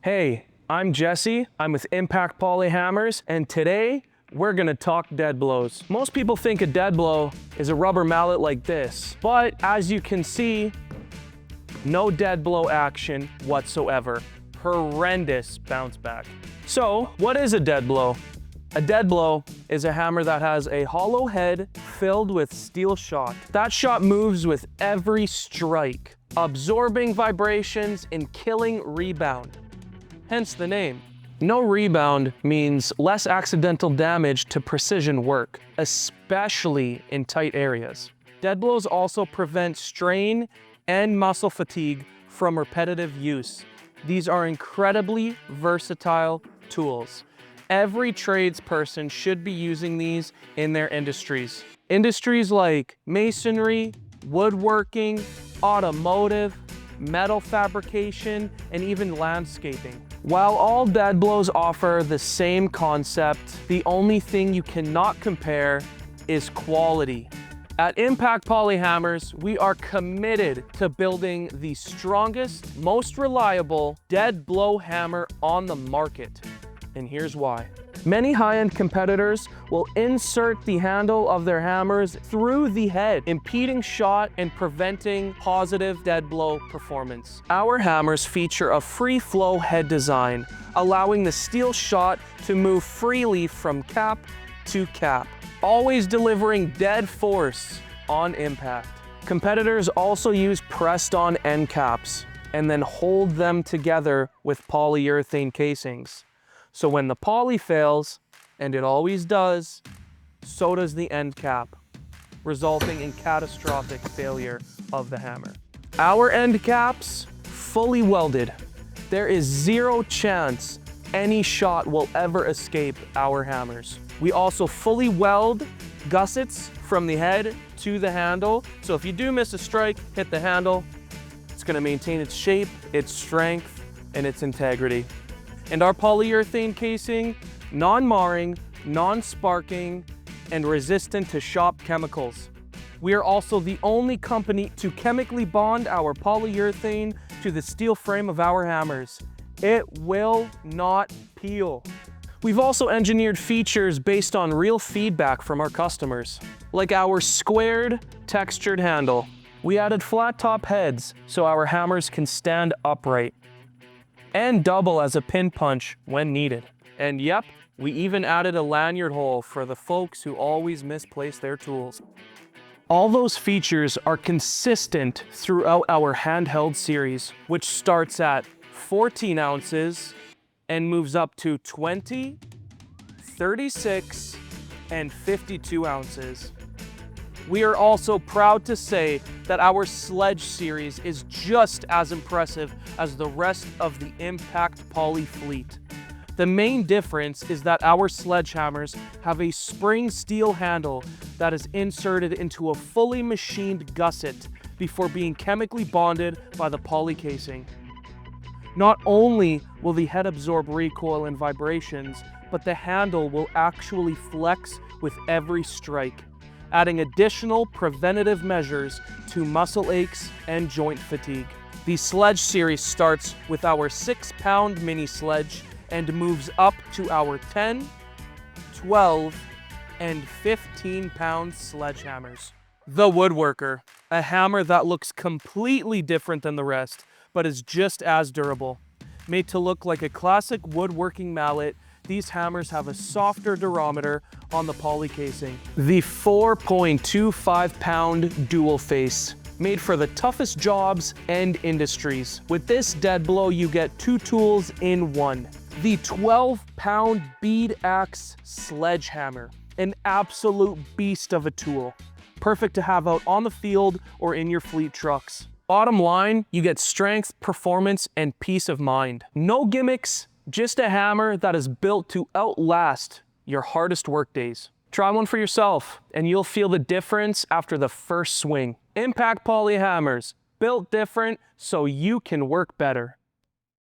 Hey, I'm Jesse. I'm with Impact Poly Hammers, and today we're gonna talk dead blows. Most people think a dead blow is a rubber mallet like this, but as you can see, no dead blow action whatsoever. Horrendous bounce back. So, what is a dead blow? A dead blow is a hammer that has a hollow head filled with steel shot. That shot moves with every strike, absorbing vibrations and killing rebound. Hence the name. No rebound means less accidental damage to precision work, especially in tight areas. Dead blows also prevent strain and muscle fatigue from repetitive use. These are incredibly versatile tools. Every tradesperson should be using these in their industries. Industries like masonry, woodworking, automotive, metal fabrication, and even landscaping. While all dead blows offer the same concept, the only thing you cannot compare is quality. At Impact Poly Hammers, we are committed to building the strongest, most reliable dead blow hammer on the market. And here's why. Many high-end competitors will insert the handle of their hammers through the head, impeding shot and preventing positive dead blow performance. Our hammers feature a free flow head design, allowing the steel shot to move freely from cap to cap, always delivering dead force on impact. Competitors also use pressed-on end caps and then hold them together with polyurethane casings. So when the poly fails, and it always does, so does the end cap, resulting in catastrophic failure of the hammer. Our end caps, fully welded. There is zero chance any shot will ever escape our hammers. We also fully weld gussets from the head to the handle. So if you do miss a strike, hit the handle, it's gonna maintain its shape, its strength, and its integrity. And our polyurethane casing, non-marring, non-sparking, and resistant to shop chemicals. We are also the only company to chemically bond our polyurethane to the steel frame of our hammers. It will not peel. We've also engineered features based on real feedback from our customers, like our squared textured handle. We added flat top heads so our hammers can stand upright and double as a pin punch when needed. And yep, we even added a lanyard hole for the folks who always misplace their tools. All those features are consistent throughout our handheld series, which starts at 14 ounces and moves up to 20, 36, and 52 ounces. We are also proud to say that our sledge series is just as impressive as the rest of the Impact Poly fleet. The main difference is that our sledgehammers have a spring steel handle that is inserted into a fully machined gusset before being chemically bonded by the poly casing. Not only will the head absorb recoil and vibrations, but the handle will actually flex with every strike, adding additional preventative measures to muscle aches and joint fatigue. The sledge series starts with our 6-pound mini sledge and moves up to our 10, 12, and 15-pound sledgehammers. The Woodworker, a hammer that looks completely different than the rest, but is just as durable. Made to look like a classic woodworking mallet, these hammers have a softer durometer on the poly casing. The 4.25-pound dual face, made for the toughest jobs and industries. With this dead blow, you get 2 tools in one. The 12-pound bead axe sledgehammer, an absolute beast of a tool. Perfect to have out on the field or in your fleet trucks. Bottom line, you get strength, performance, and peace of mind. No gimmicks, just a hammer that is built to outlast your hardest work days. Try one for yourself, and you'll feel the difference after the first swing. Impact Poly Hammers, built different so you can work better.